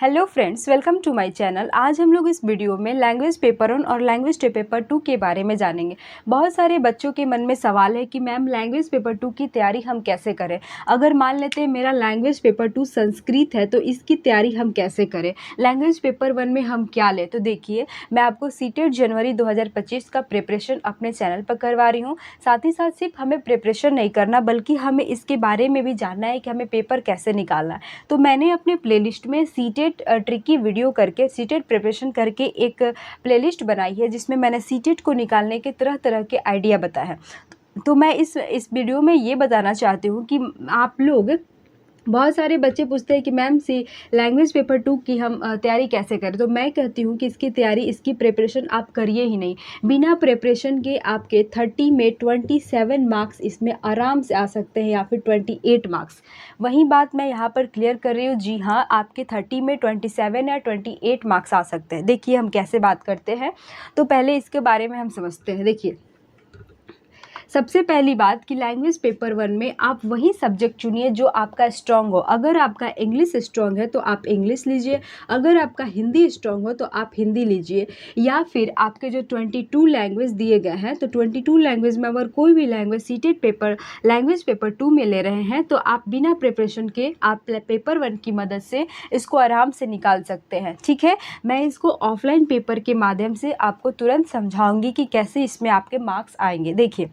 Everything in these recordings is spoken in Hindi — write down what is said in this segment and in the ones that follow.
Hello friends, welcome to my channel. आज हम लोग इस वीडियो में लैंग्वेज पेपर 1 और लैंग्वेज पेपर 2 के बारे में जानेंगे। बहुत सारे बच्चों के मन में सवाल है कि मैम लैंग्वेज पेपर 2 की तैयारी हम कैसे करें। अगर मान लेते हैं मेरा लैंग्वेज पेपर 2 संस्कृत है तो इसकी तैयारी हम कैसे करें, लैंग्वेज पेपर 1 में हम क्या लें। तो देखिए, मैं आपको सीटेट जनवरी 2025 का प्रिपरेशन अपने चैनल पर करवा रही हूँ। साथ ही साथ सिर्फ हमें प्रिपरेशन नहीं करना बल्कि हमें इसके बारे में भी जानना है कि हमें पेपर कैसे निकालना है। तो मैंने अपने प्लेलिस्ट में सीटेट ट्रिकी वीडियो करके सीटेट प्रिपरेशन करके एक प्लेलिस्ट बनाई है जिसमें मैंने सीटेट को निकालने के तरह तरह के आइडिया बताए हैं। तो मैं इस वीडियो में ये बताना चाहती हूँ कि आप लोग, बहुत सारे बच्चे पूछते हैं कि मैम लैंग्वेज पेपर 2 की हम तैयारी कैसे करें। तो मैं कहती हूँ कि इसकी तैयारी, इसकी प्रिपरेशन आप करिए ही नहीं। बिना प्रिपरेशन के आपके 30 में 27 मार्क्स इसमें आराम से आ सकते हैं या फिर 28 मार्क्स। वही बात मैं यहाँ पर क्लियर कर रही हूँ। जी हाँ, आपके 30 में 27 या 28 मार्क्स आ सकते हैं। देखिए हम कैसे बात करते हैं, तो पहले इसके बारे में हम समझते हैं। देखिए, सबसे पहली बात कि लैंग्वेज पेपर 1 में आप वही सब्जेक्ट चुनिए जो आपका स्ट्रॉन्ग हो। अगर आपका इंग्लिश स्ट्रॉन्ग है तो आप इंग्लिश लीजिए, अगर आपका हिंदी स्ट्रॉन्ग हो तो आप हिंदी लीजिए, या फिर आपके जो 22 लैंग्वेज दिए गए हैं तो 22 लैंग्वेज में अगर कोई भी language seated paper language paper 2 में ले रहे हैं तो आप बिना प्रिपरेशन के आप पेपर 1 की मदद से इसको आराम से निकाल सकते हैं। ठीक है, मैं इसको ऑफलाइन पेपर के माध्यम से आपको तुरंत समझाऊंगी कि कैसे इसमें आपके मार्क्स आएंगे। देखिए,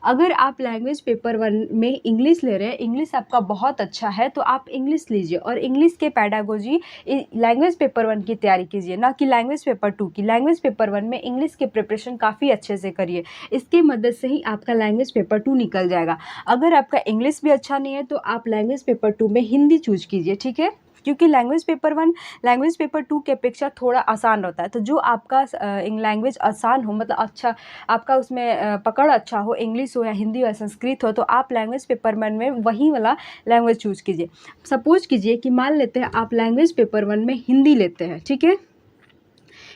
अगर आप लैंग्वेज पेपर 1 में इंग्लिश ले रहे हैं, इंग्लिश आपका बहुत अच्छा है तो आप इंग्लिश लीजिए और इंग्लिश के पैडागोजी लैंग्वेज पेपर 1 की तैयारी कीजिए, ना कि लैंग्वेज पेपर 2 की। लैंग्वेज पेपर 1 में इंग्लिश के प्रिपरेशन काफ़ी अच्छे से करिए, इसके मदद से ही आपका लैंग्वेज पेपर 2 निकल जाएगा। अगर आपका इंग्लिश भी अच्छा नहीं है तो आप लैंग्वेज पेपर 2 में हिंदी चूज कीजिए। ठीक है, क्योंकि लैंग्वेज पेपर 1 लैंग्वेज पेपर 2 की अपेक्षा थोड़ा आसान होता है। तो जो आपका लैंग्वेज आसान हो, मतलब अच्छा आपका उसमें पकड़ अच्छा हो, इंग्लिश हो या हिंदी हो या संस्कृत हो, तो आप लैंग्वेज पेपर 1 में वही वाला लैंग्वेज चूज़ कीजिए। सपोज कीजिए कि मान लेते हैं आप लैंग्वेज पेपर 1 में हिंदी लेते हैं। ठीक है,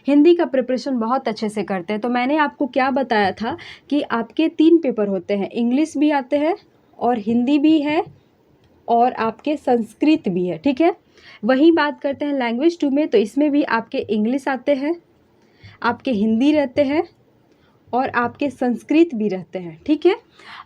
हिंदी का प्रिपरेशन बहुत अच्छे से करते हैं। तो मैंने आपको क्या बताया था कि आपके 3 पेपर होते हैं, इंग्लिश भी आते हैं और हिंदी भी है और आपके संस्कृत भी है। ठीक है, वही बात करते हैं लैंग्वेज 2 में, तो इसमें भी आपके इंग्लिश आते हैं, आपके हिंदी रहते हैं और आपके संस्कृत भी रहते हैं। ठीक है,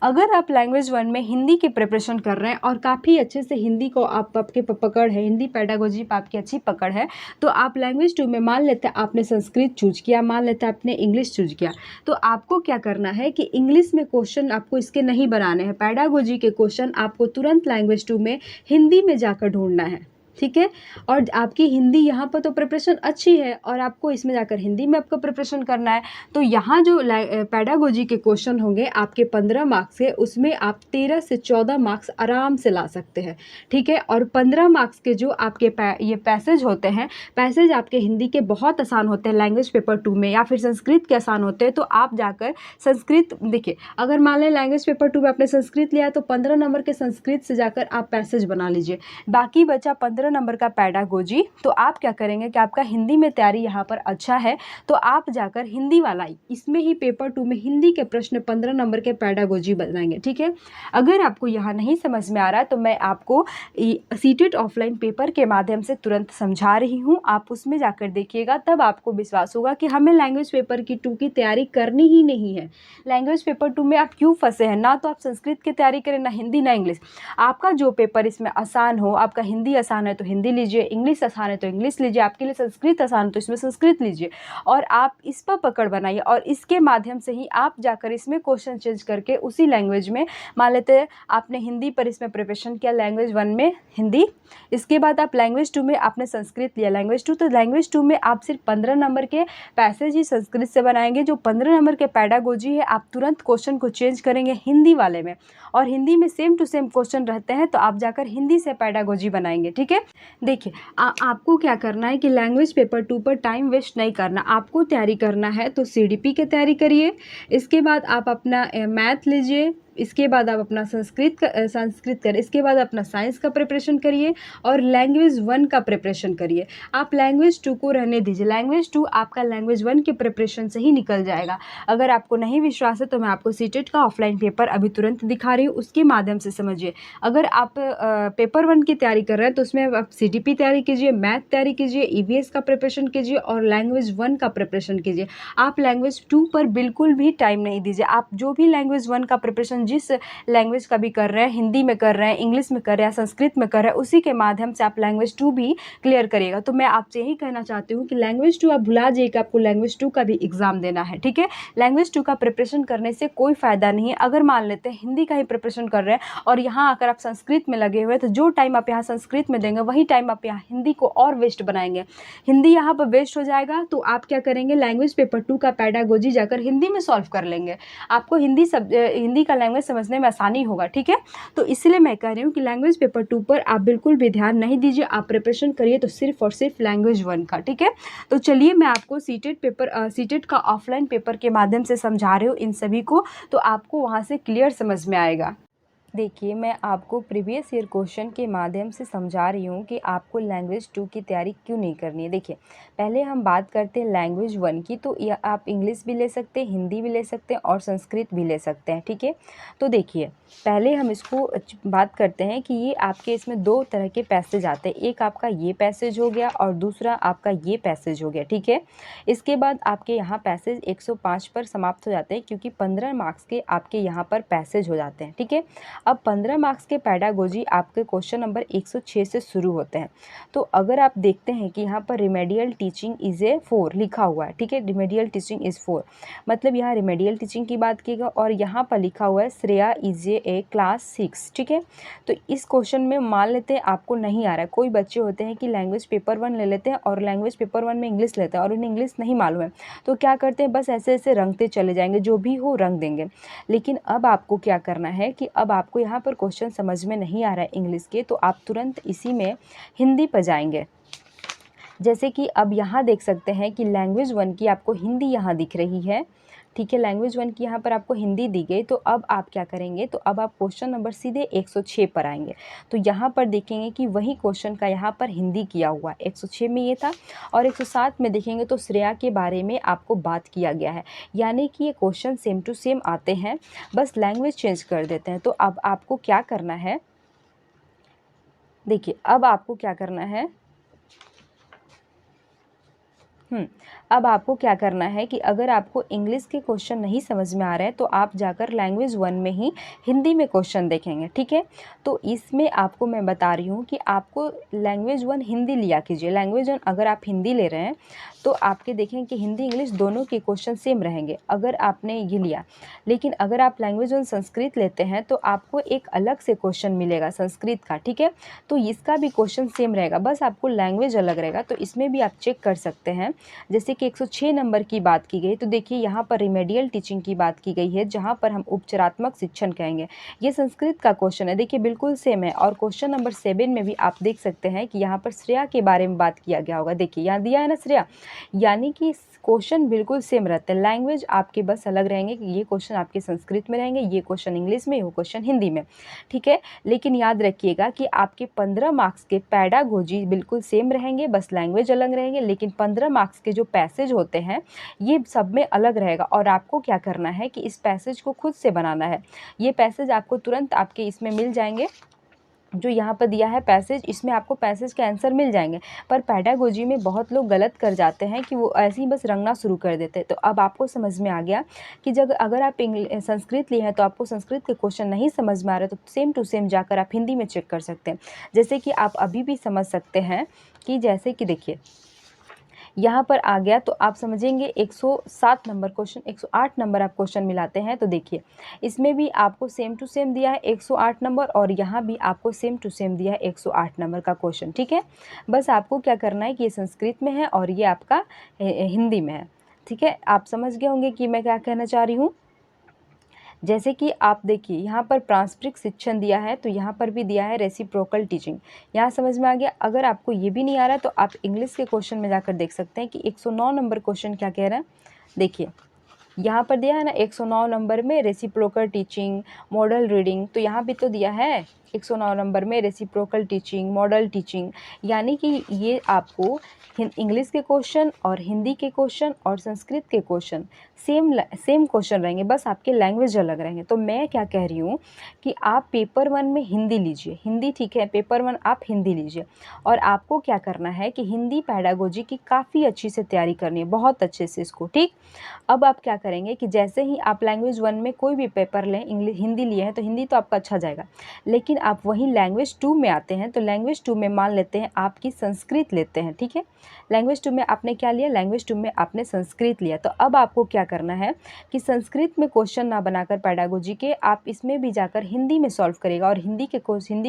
अगर आप लैंग्वेज 1 में हिंदी की प्रिपरेशन कर रहे हैं और काफ़ी अच्छे से हिंदी को आपके पकड़ है, हिंदी पैडागोजी पर आपकी अच्छी पकड़ है, तो आप लैंग्वेज 2 में मान लेते हैं आपने संस्कृत चूज किया, मान लेते हैं आपने इंग्लिश चूज किया, तो आपको क्या करना है कि इंग्लिश में क्वेश्चन आपको इसके नहीं बनाने हैं। पैडागोजी के क्वेश्चन आपको तुरंत लैंग्वेज 2 में हिंदी में जाकर ढूंढना है। ठीक है, और आपकी हिंदी यहाँ पर तो प्रिपरेशन अच्छी है और आपको इसमें जाकर हिंदी में आपको प्रिपरेशन करना है। तो यहाँ जो पैडागोजी के क्वेश्चन होंगे आपके 15 मार्क्स के, उसमें आप 13 से 14 मार्क्स आराम से ला सकते हैं। ठीक है, और 15 मार्क्स के जो आपके ये पैसेज होते हैं, पैसेज आपके हिंदी के बहुत आसान होते हैं लैंग्वेज पेपर 2 में, या फिर संस्कृत के आसान होते हैं। तो आप जाकर संस्कृत देखिए, अगर मान लें लैंग्वेज पेपर 2 में आपने संस्कृत लिया है तो 15 नंबर के संस्कृत से जाकर आप पैसेज बना लीजिए, बाकी बचा 15 नंबर का पैडागोजी। तो आप क्या करेंगे कि आपका हिंदी में तैयारी यहाँ पर अच्छा है तो आप जाकर हिंदी वाला इसमें ही पेपर 2 में हिंदी के प्रश्न 15 नंबर के पैडागोजी बनाएंगे। ठीक है, अगर आपको यहाँ नहीं समझ में आ रहा है तो मैं आपको सीटेट ऑफलाइन पेपर के माध्यम से तुरंत समझा रही हूँ, आप उसमें जाकर देखिएगा, तब आपको विश्वास होगा कि हमें लैंग्वेज पेपर की 2 की तैयारी करनी ही नहीं है। लैंग्वेज पेपर 2 में आप क्यों फंसे हैं, ना तो आप संस्कृत की तैयारी करें, ना हिंदी ना इंग्लिश। आपका जो पेपर इसमें आसान हो, आपका हिंदी आसान है तो हिंदी लीजिए, इंग्लिश आसान है तो इंग्लिश लीजिए, आपके लिए संस्कृत आसान है तो इसमें संस्कृत लीजिए, और आप इस पर पकड़ बनाइए और इसके माध्यम से ही आप जाकर इसमें क्वेश्चन चेंज करके उसी लैंग्वेज में, मान लेते हैं आपने हिंदी पर इसमें प्रिपरेशन किया लैंग्वेज 1 में हिंदी, इसके बाद आप लैंग्वेज 2 में आपने संस्कृत लिया लैंग्वेज 2, तो लैंग्वेज 2 में आप सिर्फ 15 नंबर के पैसेज ही संस्कृत से बनाएंगे। जो 15 नंबर के पैडागोजी है आप तुरंत क्वेश्चन को चेंज करेंगे हिंदी वाले में, और हिंदी में सेम टू सेम क्वेश्चन रहते हैं तो आप जाकर हिंदी से पैडागोजी बनाएंगे। ठीक है, देखिए आपको क्या करना है कि लैंग्वेज पेपर 2 पर टाइम वेस्ट नहीं करना, आपको तैयारी करना है तो CDP की तैयारी करिए। इसके बाद आप अपना मैथ लीजिए, इसके बाद आप अपना संस्कृत करें, इसके बाद अपना साइंस का प्रिपरेशन करिए और लैंग्वेज 1 का प्रिपरेशन करिए। आप लैंग्वेज 2 को रहने दीजिए, लैंग्वेज 2 आपका लैंग्वेज 1 के प्रिपरेशन से ही निकल जाएगा। अगर आपको नहीं विश्वास है तो मैं आपको सीटेट का ऑफलाइन पेपर अभी तुरंत दिखा रही हूँ, उसके माध्यम से समझिए। अगर आप पेपर 1 की तैयारी कर रहे हैं तो उसमें आप CTP तैयारी कीजिए, मैथ तैयारी कीजिए, EVS का प्रिपरेशन कीजिए और लैंग्वेज 1 का प्रिपरेशन कीजिए। आप लैंग्वेज 2 पर बिल्कुल भी टाइम नहीं दीजिए। आप जो भी लैंग्वेज 1 का प्रिपरेशन जिस लैंग्वेज का भी कर रहे हैं, हिंदी में कर रहे हैं, इंग्लिश में कर रहे हैं, संस्कृत में कर रहे हैं, उसी के माध्यम से आप लैंग्वेज 2 भी क्लियर करिएगा। तो मैं आपसे यही कहना चाहती हूँ कि लैंग्वेज 2 आप भुला जाइएगा, आपको लैंग्वेज 2 का भी एग्जाम देना है, ठीक है। लैंग्वेज 2 का प्रिपरेशन करने से कोई फ़ायदा नहीं है। अगर मान लेते हैं हिंदी का ही प्रिपरेशन कर रहे हैं और यहाँ आकर आप संस्कृत में लगे हुए हैं, तो जो टाइम आप यहाँ संस्कृत में देंगे वही टाइम आप यहाँ हिंदी को और वेस्ट बनाएंगे। हिंदी यहाँ पर वेस्ट हो जाएगा तो आप क्या करेंगे, लैंग्वेज पेपर 2 का पैडागोजी जाकर हिंदी में सॉल्व कर लेंगे। आपको हिंदी का लैंग्वेज समझने में आसानी होगा, ठीक है। तो इसलिए मैं कह रही हूँ कि लैंग्वेज पेपर 2 पर आप बिल्कुल भी ध्यान नहीं दीजिए, आप प्रिपरेशन करिए तो सिर्फ और सिर्फ लैंग्वेज 1 का, ठीक है। तो चलिए मैं आपको सीटेट का ऑफलाइन पेपर के माध्यम से समझा रही हूँ इन सभी को, तो आपको वहाँ से क्लियर समझ में आएगा। देखिए, मैं आपको प्रीवियस ईयर क्वेश्चन के माध्यम से समझा रही हूँ कि आपको लैंग्वेज 2 की तैयारी क्यों नहीं करनी है। देखिए, पहले हम बात करते हैं लैंग्वेज 1 की, तो या आप इंग्लिश भी ले सकते हैं, हिंदी भी ले सकते हैं और संस्कृत भी ले सकते हैं, ठीक है। तो देखिए, पहले हम इसको बात करते हैं कि ये आपके इसमें 2 तरह के पैसेज आते हैं। एक आपका ये पैसेज हो गया और दूसरा आपका ये पैसेज हो गया, ठीक है। इसके बाद आपके यहाँ पैसेज 105 पर समाप्त हो जाते हैं, क्योंकि 15 मार्क्स के आपके यहाँ पर पैसेज हो जाते हैं, ठीक है। अब 15 मार्क्स के पैडागोजी आपके क्वेश्चन नंबर 106 से शुरू होते हैं। तो अगर आप देखते हैं कि यहाँ पर रिमेडियल टीचिंग इज़ ए 4 लिखा हुआ है, ठीक है, रिमेडियल टीचिंग इज़ 4, मतलब यहाँ रिमेडियल टीचिंग की बात कीजिएगा और यहाँ पर लिखा हुआ है श्रेया इज़ ए क्लास 6, ठीक है। तो इस क्वेश्चन में मान लेते हैं आपको नहीं आ रहा है। कोई बच्चे होते हैं कि लैंग्वेज पेपर 1 ले लेते हैं और लैंग्वेज पेपर 1 में इंग्लिश लेते हैं और उन्हें इंग्लिश नहीं मालूम है, तो क्या करते हैं, बस ऐसे ऐसे रंगते चले जाएंगे, जो भी हो रंग देंगे। लेकिन अब आपको क्या करना है कि अब आपको यहाँ पर क्वेश्चन समझ में नहीं आ रहा है इंग्लिश के, तो आप तुरंत इसी में हिंदी पर जाएंगे। जैसे कि अब यहाँ देख सकते हैं कि लैंग्वेज 1 की आपको हिंदी यहाँ दिख रही है, ठीक है। लैंग्वेज 1 की यहाँ पर आपको हिंदी दी गई, तो अब आप क्या करेंगे, तो अब आप क्वेश्चन नंबर सीधे 106 पर आएंगे। तो यहाँ पर देखेंगे कि वही क्वेश्चन का यहाँ पर हिंदी किया हुआ है, 106 में ये था और 107 में देखेंगे तो श्रेया के बारे में आपको बात किया गया है। यानी कि ये क्वेश्चन सेम टू सेम आते हैं, बस लैंग्वेज चेंज कर देते हैं। तो अब आपको क्या करना है, देखिए अब आपको क्या करना है, अब आपको क्या करना है कि अगर आपको इंग्लिश के क्वेश्चन नहीं समझ में आ रहे हैं तो आप जाकर लैंग्वेज 1 में ही हिंदी में क्वेश्चन देखेंगे, ठीक है। तो इसमें आपको मैं बता रही हूँ कि आपको लैंग्वेज 1 हिंदी लिया कीजिए। लैंग्वेज 1 अगर आप हिंदी ले रहे हैं तो आपके देखें कि हिंदी इंग्लिश दोनों के क्वेश्चन सेम रहेंगे, अगर आपने ये लिया। लेकिन अगर आप लैंग्वेज 1 संस्कृत लेते हैं तो आपको एक अलग से क्वेश्चन मिलेगा संस्कृत का, ठीक है। तो इसका भी क्वेश्चन सेम रहेगा, बस आपको लैंग्वेज अलग रहेगा। तो इसमें भी आप चेक कर सकते हैं। जैसे कि 106 नंबर की बात की गई, तो देखिए यहाँ पर रिमेडियल टीचिंग की बात की गई है, जहाँ पर हम उपचारात्मक शिक्षण कहेंगे। ये संस्कृत का क्वेश्चन है, देखिए बिल्कुल सेम है। और क्वेश्चन नंबर 7 में भी आप देख सकते हैं कि यहाँ पर श्रेया के बारे में बात किया गया होगा। देखिए यहाँ दिया है ना श्रेया, यानी कि क्वेश्चन बिल्कुल सेम रहते हैं, लैंग्वेज आपके बस अलग रहेंगे कि ये क्वेश्चन आपके संस्कृत में रहेंगे, ये क्वेश्चन इंग्लिश में, ये क्वेश्चन हिंदी में, ठीक है। लेकिन याद रखिएगा कि आपके 15 मार्क्स के पैडागोजी बिल्कुल सेम रहेंगे, बस लैंग्वेज अलग रहेंगे। लेकिन 15 मार्क्स के जो पैसेज होते हैं ये सब में अलग रहेगा और आपको क्या करना है कि इस पैसेज को खुद से बनाना है। ये पैसेज आपको तुरंत आपके इसमें मिल जाएंगे, जो यहाँ पर दिया है पैसेज, इसमें आपको पैसेज के आंसर मिल जाएंगे। पर पैडागोजी में बहुत लोग गलत कर जाते हैं कि वो ऐसे ही बस रंगना शुरू कर देते हैं। तो अब आपको समझ में आ गया कि जब अगर आप संस्कृत लिए हैं तो आपको संस्कृत के क्वेश्चन नहीं समझ में आ रहे तो सेम टू सेम जाकर आप हिंदी में चेक कर सकते हैं। जैसे कि आप अभी भी समझ सकते हैं कि जैसे कि देखिए यहाँ पर आ गया, तो आप समझेंगे 107 नंबर क्वेश्चन, 108 नंबर आप क्वेश्चन मिलाते हैं। तो देखिए इसमें भी आपको सेम टू सेम दिया है 108 नंबर और यहाँ भी आपको सेम टू सेम दिया है 108 नंबर का क्वेश्चन, ठीक है। बस आपको क्या करना है कि ये संस्कृत में है और ये आपका हिंदी में है, ठीक है। आप समझ गए होंगे कि मैं क्या कहना चाह रही हूँ। जैसे कि आप देखिए यहाँ पर पारस्परिक शिक्षण दिया है, तो यहाँ पर भी दिया है रेसिप्रोकल टीचिंग, यहाँ समझ में आ गया। अगर आपको ये भी नहीं आ रहा तो आप इंग्लिश के क्वेश्चन में जाकर देख सकते हैं कि 109 नंबर क्वेश्चन क्या कह रहा है। देखिए यहाँ पर दिया है ना 109 नंबर में रेसिप्रोकल टीचिंग, मॉडल रीडिंग, तो यहाँ भी तो दिया है 109 नंबर में रेसिप्रोकल टीचिंग, मॉडल टीचिंग, यानी कि ये आपको इंग्लिश के क्वेश्चन और हिंदी के क्वेश्चन और संस्कृत के क्वेश्चन सेम क्वेश्चन रहेंगे, बस आपके लैंग्वेज अलग रहेंगे। तो मैं क्या कह रही हूँ कि आप पेपर 1 में हिंदी लीजिए, हिंदी ठीक है, पेपर 1 आप हिंदी लीजिए, और आपको क्या करना है कि हिंदी पेडागोजी की काफ़ी अच्छी से तैयारी करनी है, बहुत अच्छे से इसको, ठीक। अब आप क्या करेंगे कि जैसे ही आप लैंग्वेज 1 में कोई भी पेपर लें, इंग्लिश हिंदी लिए हैं तो हिंदी तो आपका अच्छा जाएगा, लेकिन आप वहीं लैंग्वेज 2 में आते हैं, तो लैंग्वेज 2 में मान लेते हैं आपकी संस्कृत लेते हैं, ठीक है। लैंग्वेज 2 में आपने क्या लिया, लैंग्वेज 2 में आपने संस्कृत लिया, तो अब आपको क्या करना है कि संस्कृत में क्वेश्चन ना बनाकर पेडागोजी के आप इसमें भी जाकर हिंदी में सॉल्व करेगा, और हिंदी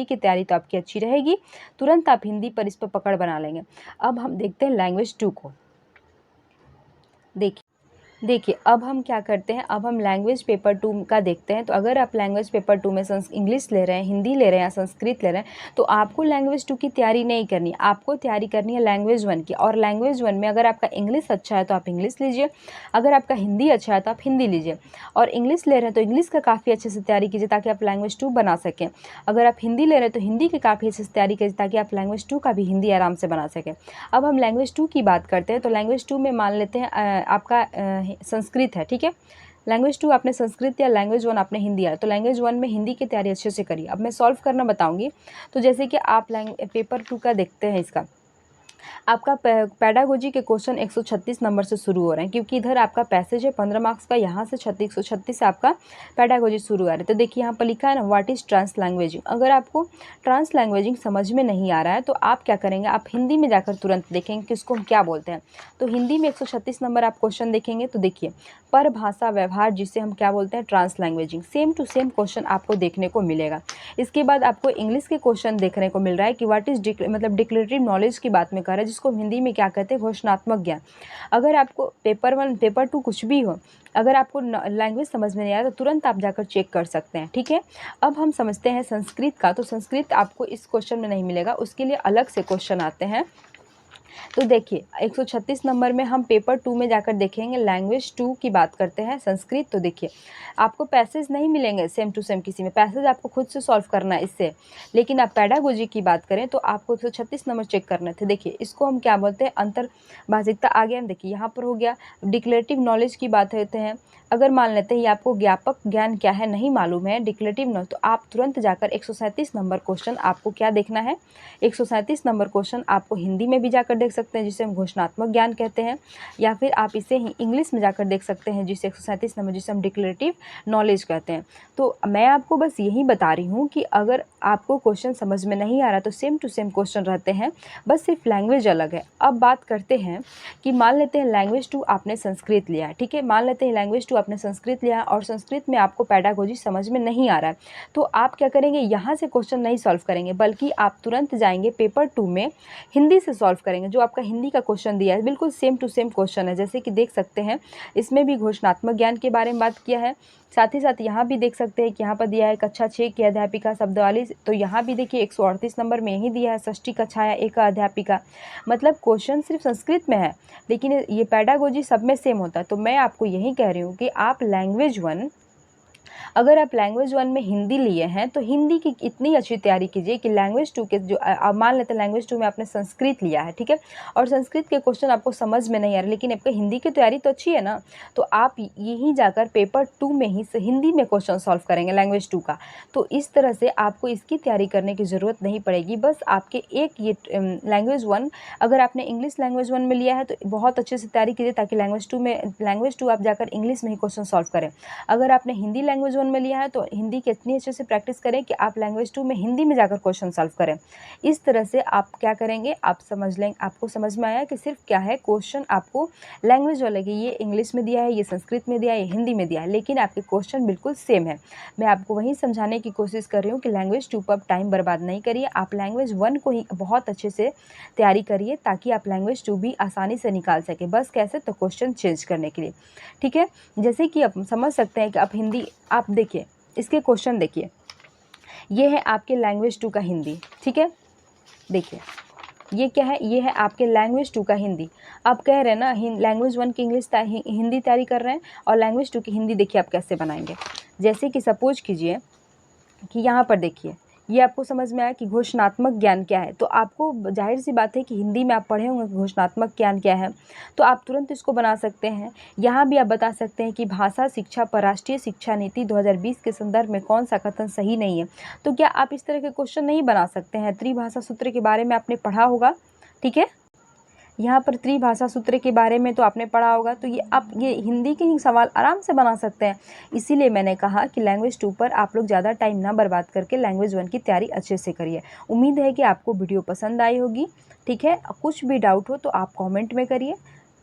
की तैयारी तो आपकी अच्छी रहेगी, तुरंत आप हिंदी पर इस पर पकड़ बना लेंगे। अब हम देखते हैं लैंग्वेज 2 को। देखिए अब हम क्या करते हैं, अब हम लैंग्वेज पेपर 2 का देखते हैं। तो अगर आप लैंग्वेज पेपर 2 में इंग्लिश ले रहे हैं, हिंदी ले रहे हैं या संस्कृत ले रहे हैं, तो आपको लैंग्वेज 2 की तैयारी नहीं करनी, आपको तैयारी करनी है लैंग्वेज 1 की। और लैंग्वेज 1 में अगर आपका इंग्लिश अच्छा है तो आप इंग्लिश लीजिए, अगर आपका हिंदी अच्छा है तो आप हिंदी लीजिए, और इंग्लिश ले रहे हैं तो इंग्लिश का काफ़ी अच्छे से तैयारी कीजिए ताकि आप लैंग्वेज 2 बना सकें। अगर आप हिंदी ले रहे हैं तो हिंदी की काफ़ी अच्छे से तैयारी कीजिए ताकि आप लैंग्वेज 2 का भी हिंदी आराम से बना सकें। अब हम लैंग्वेज 2 की बात करते हैं, तो लैंग्वेज 2 में मान लेते हैं आपका संस्कृत है, ठीक है। लैंग्वेज 2 आपने संस्कृत या लैंग्वेज 1 आपने हिंदी है, तो लैंग्वेज 1 में हिंदी की तैयारी अच्छे से करिए। अब मैं सॉल्व करना बताऊंगी। तो जैसे कि आप पेपर 2 का देखते हैं, इसका आपका पेडागोजी के क्वेश्चन 136 नंबर से शुरू हो रहे हैं, क्योंकि इधर आपका पैसेज है 15 मार्क्स का, यहाँ से 136 से आपका पेडागोजी शुरू हो रहा है। तो देखिए यहाँ पर लिखा है ना, व्हाट इज़ ट्रांस लैंग्वेजिंग। अगर आपको ट्रांस लैंग्वेजिंग समझ में नहीं आ रहा है तो आप क्या करेंगे, आप हिंदी में जाकर तुरंत देखेंगे कि इसको हम क्या बोलते हैं। तो हिंदी में 136 नंबर आप क्वेश्चन देखेंगे, तो देखिए परभाषा व्यवहार, जिसे हम क्या बोलते हैं, translanguaging, same to same question आपको देखने को मिलेगा। इसके बाद आपको इंग्लिश के क्वेश्चन देखने को मिल रहा है कि व्हाट इज़ मतलब डिक्लेरेटिव नॉलेज की बात में कर रहा है, जिसको हिंदी में क्या कहते हैं, घोषणात्मक ज्ञान। अगर आपको पेपर 1 पेपर 2 कुछ भी हो, अगर आपको लैंग्वेज समझ में नहीं आया तो तुरंत आप जाकर चेक कर सकते हैं, ठीक है। अब हम समझते हैं संस्कृत का। तो संस्कृत आपको इस क्वेश्चन में नहीं मिलेगा, उसके लिए अलग से क्वेश्चन आते हैं। तो देखिए 136 नंबर में हम पेपर 2 में जाकर देखेंगे, लैंग्वेज 2 की बात करते हैं संस्कृत। तो देखिए आपको पैसेज नहीं मिलेंगे सेम टू सेम, किसी में पैसेज आपको खुद से सॉल्व करना है इससे, लेकिन आप पेडागोजी की बात करें तो आपको 136 नंबर चेक करने थे। देखिए इसको हम क्या बोलते हैं, अंतर्भाषिकता आ गया। देखिए यहाँ पर हो गया डिक्लेरेटिव नॉलेज की बात होते हैं। अगर मान लेते हैं ये आपको ज्ञापक ज्ञान क्या है नहीं मालूम है, डिक्लेरेटिव नॉलेज, तो आप तुरंत जाकर 137 नंबर क्वेश्चन आपको क्या देखना है, 137 नंबर क्वेश्चन आपको हिंदी में भी जाकर देख सकते हैं, जिसे हम घोषणात्मक ज्ञान कहते हैं, या फिर आप इसे ही इंग्लिश में जाकर देख सकते हैं, जिसे 137 नंबर, जिसे हम डिक्लेरेटिव नॉलेज कहते हैं। तो मैं आपको बस यही बता रही हूँ कि अगर आपको क्वेश्चन समझ में नहीं आ रहा तो सेम टू सेम क्वेश्चन रहते हैं, बस सिर्फ लैंग्वेज अलग है। अब बात करते हैं कि मान लेते हैं लैंग्वेज 2 आपने संस्कृत लिया है, ठीक है, मान लेते हैं लैंग्वेज 2 आपने संस्कृत लिया है और संस्कृत में आपको पेडागोजी समझ में नहीं आ रहा है, तो आप क्या करेंगे, यहाँ से क्वेश्चन नहीं सॉल्व करेंगे, बल्कि आप तुरंत जाएंगे पेपर 2 में हिंदी से सॉल्व करेंगे। जो आपका हिंदी का क्वेश्चन दिया है बिल्कुल सेम टू सेम क्वेश्चन है, जैसे कि देख सकते हैं इसमें भी घोषणात्मक ज्ञान के बारे में बात किया है। साथ ही साथ यहाँ भी देख सकते हैं कि यहाँ पर दिया है कक्षा 6 की अध्यापिका शब्दावली, तो यहाँ भी देखिए 138 नंबर में ही दिया है षष्ठी कक्षा या एक अध्यापिका। मतलब क्वेश्चन सिर्फ संस्कृत में है, लेकिन ये पेडागोजी सब में सेम होता है। तो मैं आपको यही कह रही हूँ कि आप लैंग्वेज 1, अगर आप लैंग्वेज 1 में हिंदी लिए हैं तो हिंदी की इतनी अच्छी तैयारी कीजिए कि लैंग्वेज 2 के जो आप मान लेते हैं लैंग्वेज 2 में आपने संस्कृत लिया है, ठीक है, और संस्कृत के क्वेश्चन आपको समझ में नहीं आ रहे, लेकिन आपकी हिंदी की तैयारी तो अच्छी है ना, तो आप यहीं जाकर पेपर 2 में ही हिंदी में क्वेश्चन सॉल्व करेंगे लैंग्वेज 2 का। तो इस तरह से आपको इसकी तैयारी करने की ज़रूरत नहीं पड़ेगी। बस आपके एक ये लैंग्वेज 1, अगर आपने इंग्लिश लैंग्वेज 1 में लिया है तो बहुत अच्छे से तैयारी कीजिए ताकि लैंग्वेज 2 आप जाकर इंग्लिश में ही क्वेश्चन सॉल्व करें। अगर आपने हिंदी लैंग्वेज 1 में लिया है तो हिंदी की इतनी अच्छे से प्रैक्टिस करें कि आप लैंग्वेज 2 में हिंदी में जाकर क्वेश्चन सॉल्व करें। इस तरह से आप क्या करेंगे, आप समझ लेंगे, आपको समझ में आया कि सिर्फ क्या है, क्वेश्चन आपको लैंग्वेज वाले के ये इंग्लिश में दिया है, ये संस्कृत में दिया है, ये हिंदी में दिया है, लेकिन आपके क्वेश्चन बिल्कुल सेम है। मैं आपको वही समझाने की कोशिश कर रही हूँ कि लैंग्वेज 2 पर टाइम बर्बाद नहीं करिए, आप लैंग्वेज 1 को ही बहुत अच्छे से तैयारी करिए ताकि आप लैंग्वेज 2 भी आसानी से निकाल सकें। बस कैसे, तो क्वेश्चन चेंज करने के लिए, ठीक है। जैसे कि आप समझ सकते हैं कि आप हिंदी, आप देखिए इसके क्वेश्चन देखिए, ये है आपके लैंग्वेज 2 का हिंदी, ठीक है। देखिए ये क्या है, ये है आपके लैंग्वेज 2 का हिंदी। आप कह रहे हैं ना लैंग्वेज 1 की हिंदी तैयारी कर रहे हैं और लैंग्वेज 2 की हिंदी देखिए आप कैसे बनाएंगे। जैसे कि सपोज कीजिए कि यहाँ पर देखिए, ये आपको समझ में आया कि घोषणात्मक ज्ञान क्या है। तो आपको जाहिर सी बात है कि हिंदी में आप पढ़े होंगे घोषणात्मक ज्ञान क्या है, तो आप तुरंत इसको बना सकते हैं। यहाँ भी आप बता सकते हैं कि भाषा शिक्षा पर राष्ट्रीय शिक्षा नीति 2020 के संदर्भ में कौन सा कथन सही नहीं है। तो क्या आप इस तरह के क्वेश्चन नहीं बना सकते हैं? त्रिभाषा सूत्र के बारे में आपने पढ़ा होगा, ठीक है। यहाँ पर त्रिभाषा सूत्र के बारे में तो आपने पढ़ा होगा, तो ये आप ये हिंदी के ही सवाल आराम से बना सकते हैं। इसीलिए मैंने कहा कि लैंग्वेज 2 पर आप लोग ज़्यादा टाइम ना बर्बाद करके लैंग्वेज 1 की तैयारी अच्छे से करिए। उम्मीद है कि आपको वीडियो पसंद आई होगी, ठीक है। कुछ भी डाउट हो तो आप कॉमेंट में करिए।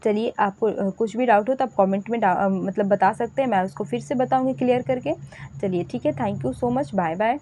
चलिए, आपको कुछ भी डाउट हो तो आप कॉमेंट में मतलब बता सकते हैं, मैं उसको फिर से बताऊँगी क्लियर करके। चलिए ठीक है, thank you so much, bye bye.